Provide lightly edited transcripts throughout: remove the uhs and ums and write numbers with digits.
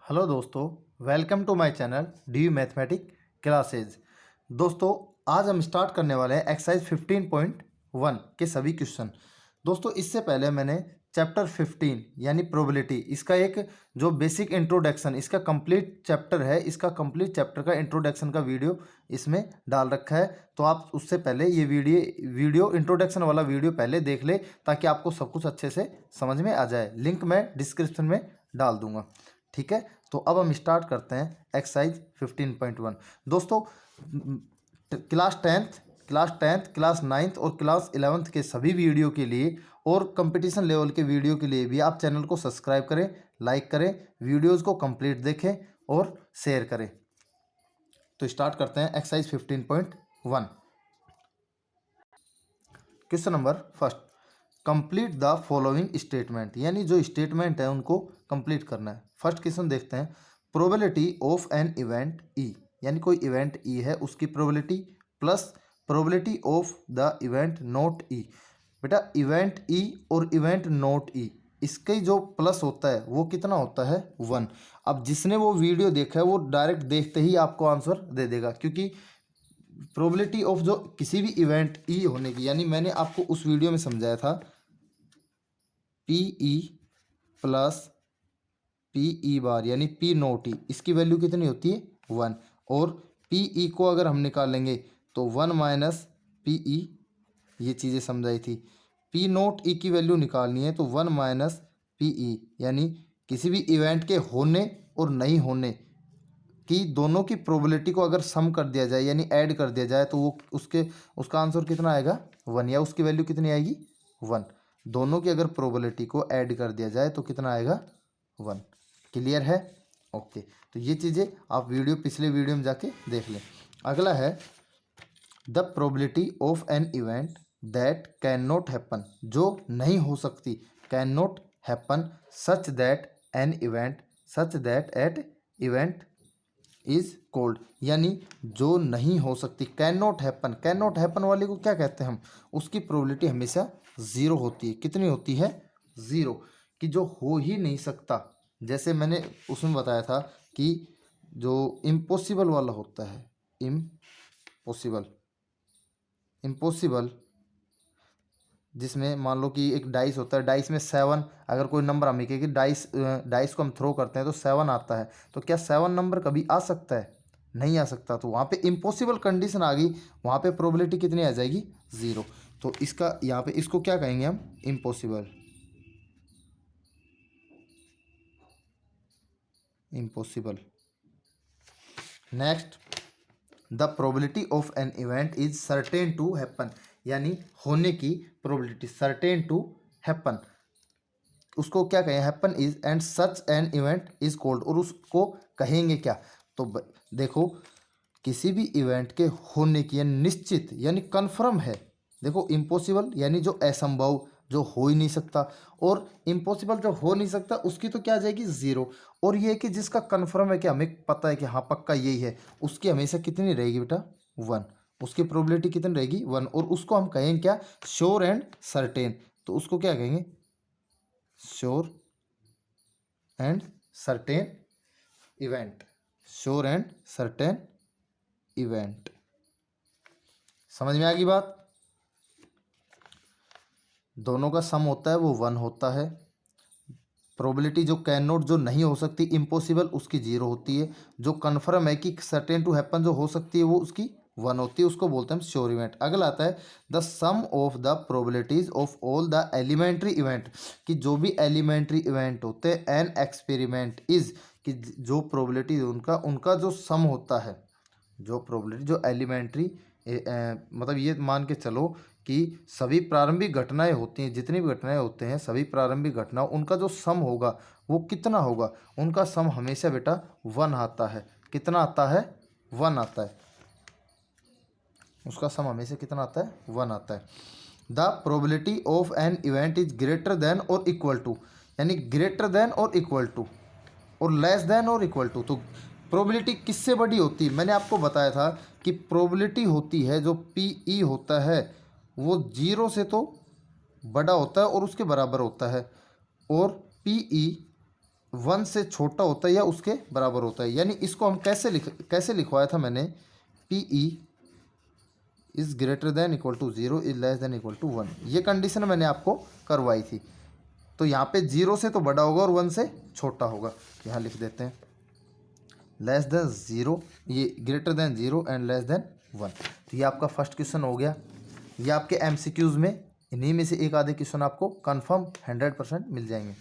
Hello दोस्तों, welcome to my channel the mathematic classes. दोस्तों, आज हम स्टार्ट करने वाले हैं एक्सरसाइज 15.1 के सभी क्वेश्चन। दोस्तों, इससे पहले मैंने चैप्टर 15 यानी प्रोबेबिलिटी, इसका एक जो बेसिक इंट्रोडक्शन, इसका कंप्लीट चैप्टर है, इसका कंप्लीट चैप्टर का इंट्रोडक्शन का वीडियो इसमें डाल रखा है। तो आप उससे पहले ये वीडियो इंट्रोडक्शन वाला वीडियो पहले देख ले, ताकि आपको सब कुछ अच्छे से समझ में आ जाए। लिंक मैं डिस्क्रिप्शन में डाल दूंगा। ठीक है, तो अब हम स्टार्ट करते हैं एक्सरसाइज 15.1। दोस्तों, क्लास टेंथ, क्लास नाइन्थ और क्लास 11th के सभी वीडियो के लिए और कंपटीशन लेवल के वीडियो के लिए भी आप चैनल को सब्सक्राइब करें, लाइक करें, वीडियोस को कंप्लीट देखें और शेयर करें। तो स्टार्ट करते हैं exercise 15.1। Question number first, complete the following statement, यानी जो स्टेटमेंट है उनको कंप्लीट करना है। फर्स्ट क्वेश्चन देखते हैं। Probability of an event E, यानी कोई इवेंट ई है उसकी probability plus probability of the event not E. बेटा, इवेंट ई और इवेंट नॉट ई, इसके जो प्लस होता है वो कितना होता है? 1। अब जिसने वो वीडियो देखा है वो डायरेक्ट देखते ही आपको आंसर दे देगा, क्योंकि प्रोबेबिलिटी ऑफ जो किसी भी इवेंट ई होने की, यानी मैंने आपको उस वीडियो में समझाया था P E plus P E bar यानी पी नोट ई, इसकी वैल्यू कितनी होती है? 1। और पी ई को अगर हम निकालेंगे तो 1 माइनस पी ई, ये चीज़ें समझाई थी। पी नोट ई की वैल्यू निकालनी है तो 1 माइनस पी ई, यानी किसी भी इवेंट के होने और नहीं होने की दोनों की प्रोबेबिलिटी को अगर सम कर दिया जाए यानी ऐड कर दिया जाए तो वो उसका आंसर कितना आएगा? 1, या उसकी वैल्यू कितनी आएगी? 1। दोनों की अगर प्रोबेबिलिटी को ऐड कर दिया जाए तो कितना आएगा? 1। क्लियर है? ओके, तो ये चीज़ें आप पिछले वीडियो में जाके देख लें। अगला है the probability of an event that can not happen, जो नहीं हो सकती, can not happen such that at event is cold, यानी जो नहीं हो सकती, कैन नॉट हैपन वाले को क्या कहते हैं हम? उसकी प्रोबेबिलिटी हमेशा 0 होती है। कितनी होती है? 0, कि जो हो ही नहीं सकता। जैसे मैंने उसमें बताया था कि जो इम्पॉसिबल वाला होता है, इम्पॉसिबल, जिसमें मान लो कि एक डाइस होता है, डाइस में 7, अगर कोई नंबर हम कि डाइस को हम थ्रो करते हैं तो 7 आता है, तो क्या 7 नंबर कभी आ सकता है? नहीं आ सकता। तो वहाँ पे इम्पॉसिबल कंडीशन आ गई, वहाँ पे प्रोबेबिलिटी कितनी आ जाएगी? 0। तो इसका यहाँ पे इसको क्या कहेंगे हम? Impossible. Next, the probability of an event is certain to happen, यानी होने की प्रोबेबिलिटी, सर्टेन टू हैपन, उसको क्या कहें? Happen is and such an event is called, और उसको कहेंगे क्या? तो देखो, किसी भी इवेंट के होने की, यानी निश्चित, यानी कन्फर्म है। देखो, इम्पॉसिबल यानी जो असंभव, जो हो ही नहीं सकता, और इम्पॉसिबल जो हो नहीं सकता उसकी तो क्या आ जाएगी? 0। और ये कि जिसका कन्फर्म है कि हमें पता है कि हाँ पक्का यही है, उसकी हमेशा कितनी रहेगी बेटा? 1। उसकी प्रोबेबिलिटी कितनी रहेगी? 1। और उसको हम कहेंगे क्या? Sure and certain. तो उसको क्या कहेंगे? Sure and certain event. Sure and certain event. समझ में आ गई बात? दोनों का सम होता है वो 1 होता है। प्रोबेबिलिटी जो कैन नॉट, जो नहीं हो सकती, इम्पॉसिबल, उसकी 0 होती है। जो कन्फर्म है कि सर्टेन टू हैपन, जो हो सकती है, वो उसकी 1 होती है। उसको बोलते हैं हम श्योर इवेंट। अगला आता है the sum of the probabilities of all the elementary event, कि जो भी एलिमेंट्री इवेंट होते हैं, एन एक्सपेरिमेंट इज, कि जो प्रोबेबिलिटी उनका उनका जो सम होता है, जो प्रोबेबिलिटी, जो एलिमेंट्री, मतलब ये मान के चलो कि सभी प्रारंभिक घटनाएं होती हैं, जितनी भी घटनाएं होते हैं, सभी प्रारंभिक घटनाओं, उनका जो सम होगा वो कितना होगा? उनका सम हमेशा बेटा 1 आता है। कितना आता है? 1 आता है। उसका सम हमेशा कितना आता है? 1 आता है। The probability of an event is greater than और इक्वल टू, यानी ग्रेटर देन और इक्वल टू, और लेस देन और इक्वल टू। तो प्रोबेबिलिटी किससे बड़ी होती है? मैंने आपको बताया था कि प्रोबेबिलिटी होती है, जो पी ई होता है वो 0 से तो बड़ा होता है और उसके बराबर होता है, और पी ई 1 से छोटा होता है या उसके बराबर होता है। यानी इसको हम कैसे लिखवाया था मैंने, PE is greater than equal to 0 is less than equal to 1, ये कंडीशन मैंने आपको करवाई थी। तो यहाँ पे 0 से तो बड़ा होगा और 1 से छोटा होगा। यहाँ लिख देते हैं लेस देन 0, ये greater than 0 and less than 1। तो ये आपका फर्स्ट क्वेश्चन हो गया। ये आपके MCQs में इन्हीं में से एक आधे क्वेश्चन आपको कंफर्म 100% मिल जाएंगे।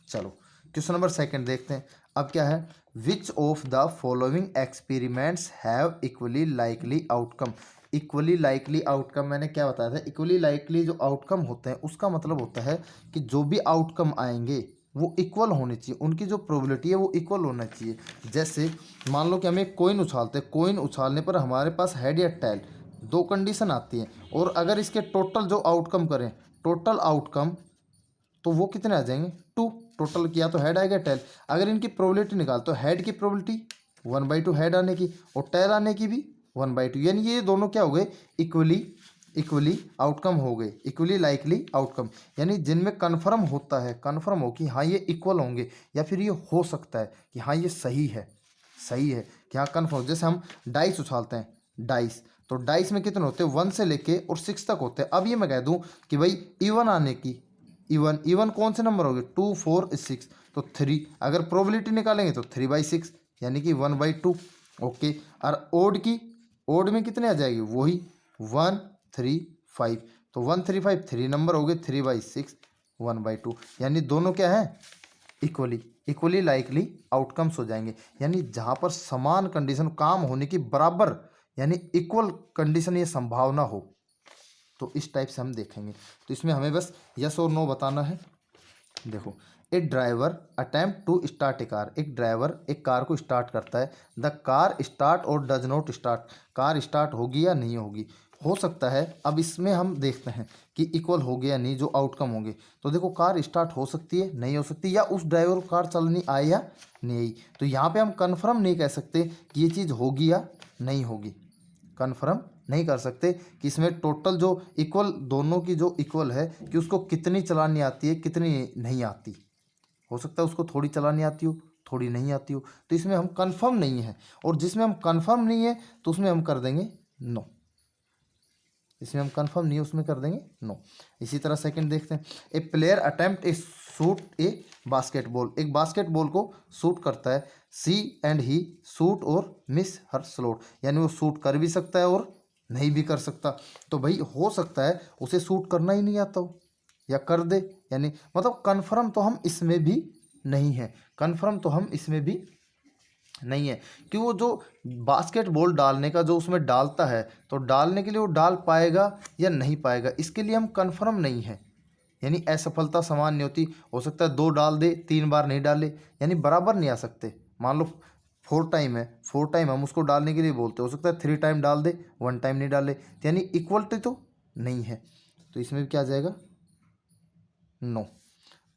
चलो क्वेश्चन नंबर सेकंड देखते हैं। अब क्या है, which of the following experiments have equally likely outcome. Equally likely outcome मैंने क्या बताया था, इक्वली लाइकली जो आउटकम होते हैं उसका मतलब होता है कि जो भी आउटकम आएंगे वो इक्वल होने चाहिए, उनकी जो प्रोबेबिलिटी है वो इक्वल होना चाहिए। जैसे मान लो कि हम एक कोइन उछालते हैं, कोइन उछालने पर हमारे पास हेड या टेल, दो कंडीशन आती हैं, और अगर इसके टोटल जो आउटकम करें, टोटल आउटकम, तो वो कितने आ जाएंगे 2। टोटल किया तो हेड आएगा टेल। अगर इनकी प्रोबेबिलिटी निकाल तो हेड की प्रोबेबिलिटी 1/2 हेड आने की और टेल आने की भी 1/2, यानी ये दोनों क्या हो गए, इक्वली आउटकम हो गए, इक्वली लाइकली आउटकम। यानी जिनमें कन्फर्म होता है, कन्फर्म हो कि हाँ ये इक्वल होंगे, या फिर ये हो सकता है कि हाँ ये सही है कि हाँ कन्फर्म। जैसे हम डाइस उछालते हैं, डाइस, तो डाइस में कितने होते हैं 1 से लेके और 6 तक होते हैं। अब ये मैं कह दूं कि भाई इवन आने की, इवन कौन से नंबर हो गए 2 4 6, तो 3, अगर प्रोबेबिलिटी निकालेंगे तो 3/6 यानी कि 1/2। ओके, और ओड में कितने आ जाएगी, वही 1 3 5, तो 1 3 5 3 नंबर हो गए, 3/6 1/2, यानी दोनों क्या है, इक्वली लाइकली आउटकम्स हो जाएंगे। यानी जहाँ पर समान कंडीशन काम होने की बराबर, यानी इक्वल कंडीशन ये संभावना हो, तो इस टाइप से हम देखेंगे। तो इसमें हमें बस यस और नो बताना है। देखो, a driver attempt to start a car, एक ड्राइवर एक कार को स्टार्ट करता है, द कार स्टार्ट और does not start, car start होगी या नहीं होगी, हो सकता है। अब इसमें हम देखते हैं कि इक्वल हो गया नहीं, जो आउटकम होंगे। तो देखो कार स्टार्ट हो सकती है, नहीं हो सकती, या उस ड्राइवर को कार चलनी आई या नहीं आई। तो यहाँ पे हम कन्फर्म नहीं कह सकते कि ये चीज़ होगी या नहीं होगी, कन्फर्म नहीं कर सकते कि इसमें टोटल जो इक्वल, दोनों की जो इक्वल है, कि उसको कितनी चलानी आती है कितनी नहीं आती। हो सकता है उसको थोड़ी चलानी आती हो, थोड़ी नहीं आती हो, तो इसमें हम कंफर्म नहीं है। और जिसमें हम कंफर्म नहीं है तो उसमें हम कर देंगे नो, इसमें हम कंफर्म नहीं है उसमें कर देंगे नो। इसी तरह सेकंड देखते हैं, ए प्लेयर अटेम्प्ट ए शूट ए बास्केटबॉल, एक बास्केटबॉल को शूट करता है, सी एंड ही शूट और मिस हर स्लोट, यानी वो शूट कर भी सकता है और नहीं भी कर सकता। तो भाई हो सकता है उसे शूट करना ही नहीं आता हो या कर दे, यानी मतलब कन्फर्म तो हम इसमें भी नहीं है, कन्फर्म तो हम इसमें भी नहीं है कि वो जो बास्केटबॉल डालने का जो उसमें डालता है, तो डालने के लिए वो डाल पाएगा या नहीं पाएगा, इसके लिए हम कन्फर्म नहीं है। यानी असफलता समान नहीं होती, हो सकता है 2 डाल दे 3 बार नहीं डाले, यानी बराबर नहीं आ सकते। मान लो 4 टाइम है, 4 टाइम हम उसको डालने के लिए बोलते, हो सकता है 3 टाइम डाल दे 1 टाइम नहीं डाले, यानी इक्वलिटी तो नहीं है। तो इसमें भी क्या आ जाएगा, नो।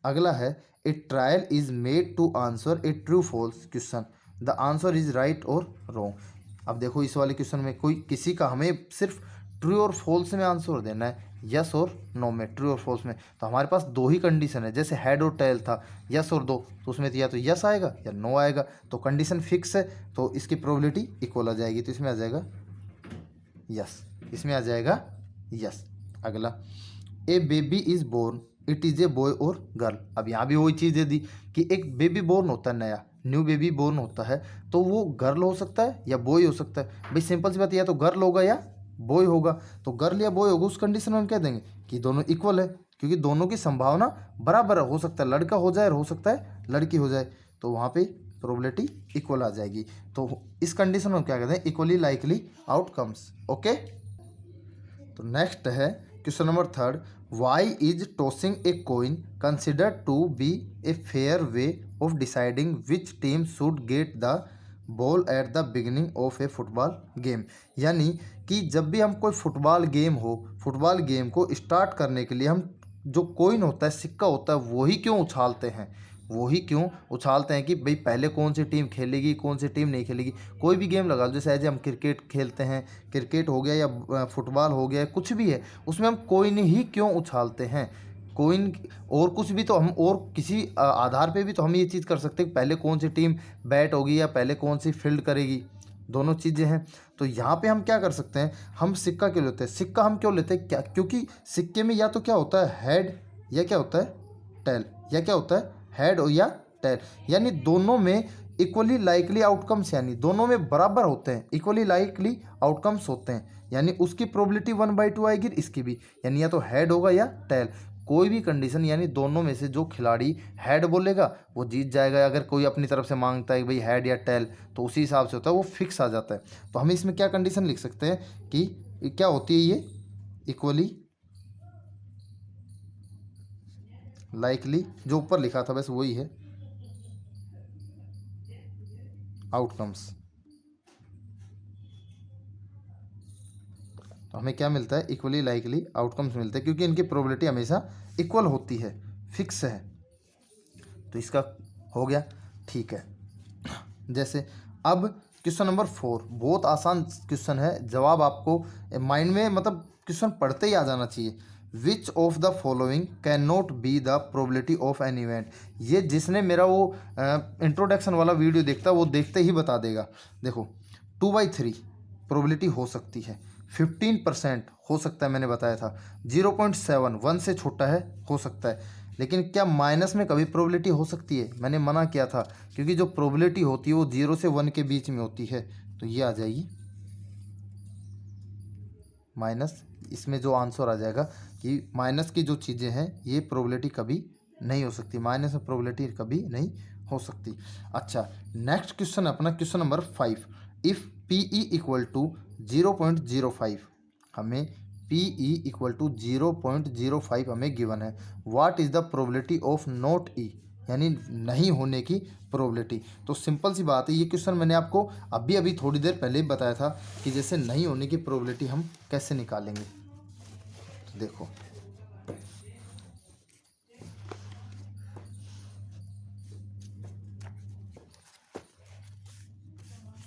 अगला है, a trial is made to answer a true false question, the answer is right और रॉन्ग। अब देखो इस वाले क्वेश्चन में कोई किसी का हमें सिर्फ ट्रू और फॉल्स में आंसर देना है, यस और नो में, ट्रू और फॉल्स में। तो हमारे पास 2 ही कंडीशन है, जैसे हेड और टेल था, यस और 2, तो उसमें या तो यस आएगा या नो आएगा। तो कंडीशन फिक्स है, तो इसकी प्रोबेबिलिटी इक्वल आ जाएगी, तो इसमें आ जाएगा यस, इसमें आ जाएगा यस। अगला, a baby is born, it is a boy और गर्ल। अब यहाँ भी वही चीज़ दे दी कि एक बेबी बोर्न होता है, नया न्यू बेबी बोर्न होता है, तो वो गर्ल हो सकता है या बॉय हो सकता है। भाई सिंपल सी बात, या तो गर्ल होगा या बॉय होगा, तो गर्ल या बॉय होगा, उस कंडीशन में हम कह देंगे कि दोनों इक्वल है, क्योंकि दोनों की संभावना बराबर है, हो सकता है लड़का हो जाए और हो सकता है लड़की हो जाए, तो वहाँ पे प्रोबेबिलिटी इक्वल आ जाएगी। तो इस कंडीशन में हम क्या कहते हैं, इक्वली लाइकली आउटकम्स। ओके, तो नेक्स्ट है question number third, why is tossing a coin consider to be a fair way of deciding which team should get the ball at the beginning of a football game. यानी कि जब भी हम कोई football game हो, football game को start करने के लिए हम जो कोइन होता है, सिक्का होता है, वही क्यों उछालते हैं कि भाई पहले कौन सी टीम खेलेगी कौन सी टीम नहीं खेलेगी। कोई भी गेम लगा लो, जैसे एज हम क्रिकेट खेलते हैं, क्रिकेट हो गया या फुटबॉल हो गया, कुछ भी है, उसमें हम कोइन ही क्यों उछालते हैं, कोइन और कुछ भी तो हम और किसी आधार पे भी तो हम ये चीज़ कर सकते हैं, पहले कौन सी टीम बैट होगी या पहले कौन सी फील्ड करेगी, दोनों चीज़ें हैं। तो यहाँ पे हम क्या कर सकते हैं, हम सिक्का क्यों लेते हैं, सिक्का हम क्यों लेते हैं, क्या, क्योंकि सिक्के में या तो क्या होता है हेड या क्या होता है टेल, या क्या होता है हेड और या टेल, यानी दोनों में इक्वली लाइकली आउटकम्स, यानी दोनों में बराबर होते हैं, इक्वली लाइकली आउटकम्स होते हैं, यानी उसकी प्रोबेबिलिटी 1/2 आएगी, इसकी भी, यानी या तो हेड होगा या टेल। कोई भी कंडीशन यानी दोनों में से जो खिलाड़ी हेड बोलेगा वो जीत जाएगा, अगर कोई अपनी तरफ से मांगता है कि भाई हेड या टेल तो उसी हिसाब से होता है, वो फिक्स आ जाता है। तो हम इसमें क्या कंडीशन लिख सकते हैं कि क्या होती है, ये इक्वली लाइकली, जो ऊपर लिखा था बस वही है, आउटकम्स। तो हमें क्या मिलता है, इक्वली लाइकली आउटकम्स मिलते हैं, क्योंकि इनकी प्रोबेबिलिटी हमेशा इक्वल होती है, फिक्स है। तो इसका हो गया, ठीक है। जैसे अब क्वेश्चन नंबर 4, बहुत आसान क्वेश्चन है, जवाब आपको माइंड में मतलब क्वेश्चन पढ़ते ही आ जाना चाहिए। Which of the following can not be the probability of an event. ये जिसने मेरा वो इंट्रोडक्शन वाला वीडियो देखता है वो देखते ही बता देगा। देखो 2/3 प्रोबेबिलिटी हो सकती है, 15% हो सकता है, मैंने बताया था 0.7 1 से छोटा है, हो सकता है। लेकिन क्या माइनस में कभी प्रोबेबिलिटी हो सकती है, मैंने मना किया था, क्योंकि जो प्रोबेबिलिटी होती है वो 0 से 1 के बीच में होती है, तो ये आ जाएगी माइनस। इसमें जो आंसर आ जाएगा कि माइनस की जो चीज़ें हैं ये प्रोबेबिलिटी कभी नहीं हो सकती, माइनस में प्रोबेबिलिटी कभी नहीं हो सकती। अच्छा, नेक्स्ट क्वेश्चन अपना question number 5। If P E equal to 0.05, हमें पी ई इक्वल टू 0.05 हमें गिवन है। What is the probability of not E, यानी नहीं होने की प्रोबेबिलिटी। तो सिंपल सी बात है, ये क्वेश्चन मैंने आपको अभी थोड़ी देर पहले ही बताया था कि जैसे नहीं होने की प्रोबेबिलिटी हम कैसे निकालेंगे। तो देखो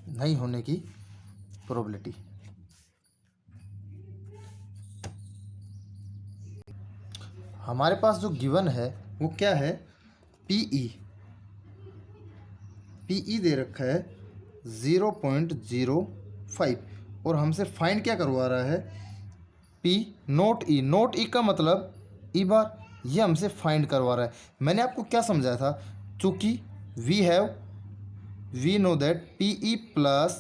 नहीं होने की प्रोबेबिलिटी, हमारे पास जो गिवन है वो क्या है, पीई दे रखा है 0.05, और हमसे फाइंड क्या करवा रहा है, पी नोट ई। नोट ई का मतलब ई बार, ये हमसे फाइंड करवा रहा है। मैंने आपको क्या समझाया था, चूँकि we know that P E plus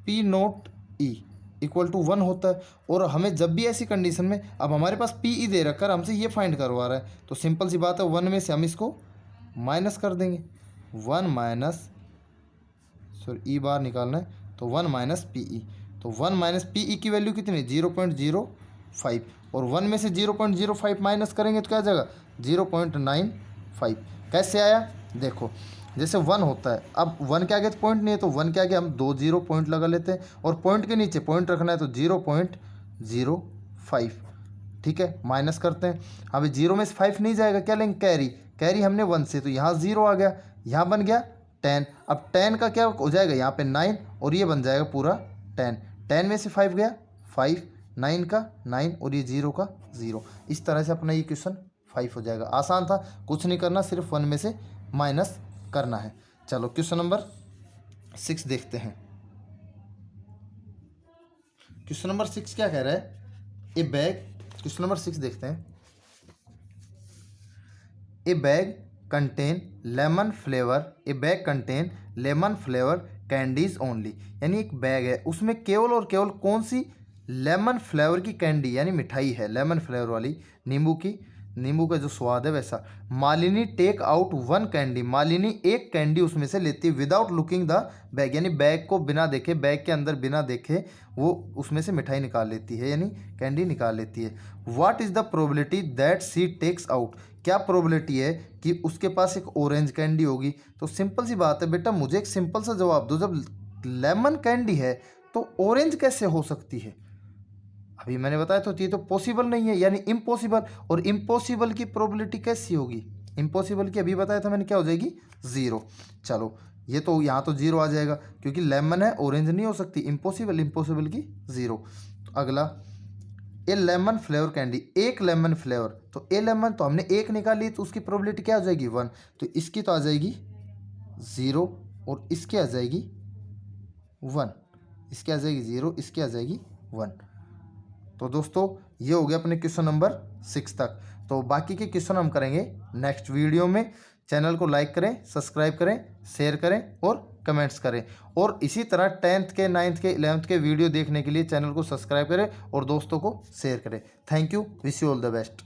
P not E equal to 1 होता है, और हमें जब भी ऐसी कंडीशन में, अब हमारे पास पी ई दे रखा है, हमसे ये फाइंड करवा रहा है, तो सिंपल सी बात है 1 में से हम इसको माइनस कर देंगे, 1 माइनस ई बार निकालना है तो 1 माइनस पी ई, तो 1 माइनस पी ई की वैल्यू कितनी, 0.05, और 1 में से 0.05 माइनस करेंगे तो क्या आ जाएगा 0.95। कैसे आया, देखो जैसे 1 होता है, अब 1 के आगे तो पॉइंट नहीं है, तो 1 के आगे हम 2 0 पॉइंट लगा लेते हैं, और पॉइंट के नीचे पॉइंट रखना है तो 0.05, ठीक है, माइनस करते हैं। अभी 0 में से 5 नहीं जाएगा, क्या लेंगे कैरी, कैरी हमने 1 से, तो यहाँ 0 आ गया, यहाँ बन गया 10। अब 10 का क्या हो जाएगा, यहाँ पे 9, और ये बन जाएगा पूरा 10। 10 में से 5 गया 5, 9 का 9, और ये 0 का 0। इस तरह से अपना ये क्वेश्चन 5 हो जाएगा। आसान था, कुछ नहीं करना, सिर्फ 1 में से माइनस करना है। चलो क्वेश्चन नंबर 6 देखते हैं। क्वेश्चन नंबर 6 क्या कह रहा है, ए बैग, क्वेश्चन नंबर 6 देखते हैं। ए बैग कंटेन लेमन फ्लेवर, ए bag contain lemon flavour candies only, यानी एक बैग है उसमें केवल और केवल कौन सी लेमन फ्लेवर की कैंडी, यानी मिठाई है लेमन फ्लेवर वाली, नींबू की, नींबू का जो स्वाद है वैसा। Malini take out 1 candy, Malini एक कैंडी उसमें से लेती है विदाउट लुकिंग द बैग, यानी बैग को बिना देखे, बैग के अंदर बिना देखे वो उसमें से मिठाई निकाल लेती है, यानी कैंडी निकाल लेती है। What is the probability that C takes out, क्या प्रोबेबिलिटी है कि उसके पास एक ऑरेंज कैंडी होगी। तो सिंपल सी बात है बेटा, मुझे एक सिंपल सा जवाब दो, जब लेमन कैंडी है तो ऑरेंज कैसे हो सकती है। अभी मैंने बताया तो ये तो पॉसिबल नहीं है, यानी इम्पॉसिबल, और इम्पॉसिबल की प्रोबेबिलिटी कैसी होगी, इम्पॉसिबल की अभी बताया था मैंने, क्या हो जाएगी 0। चलो ये तो यहाँ तो 0 आ जाएगा, क्योंकि लेमन है ऑरेंज नहीं हो सकती, इम्पॉसिबल, इम्पॉसिबल की 0। तो अगला ए लेमन फ्लेवर कैंडी, एक लेमन फ्लेवर, तो ए लेमन तो हमने एक निकाली तो उसकी प्रोबेबिलिटी क्या हो जाएगी 1, तो इसकी तो आ जाएगी 0 और इसकी आ जाएगी 1, इसकी आ जाएगी 0, इसकी आ जाएगी 1। तो दोस्तों ये हो गया अपने क्वेश्चन नंबर 6 तक। तो बाकी के क्वेश्चन हम करेंगे नेक्स्ट वीडियो में। चैनल को लाइक करें, सब्सक्राइब करें, शेयर करें और कमेंट्स करें। और इसी तरह 10th के 9th के 11th के वीडियो देखने के लिए चैनल को सब्सक्राइब करें और दोस्तों को शेयर करें। Thank you, wish you all the best.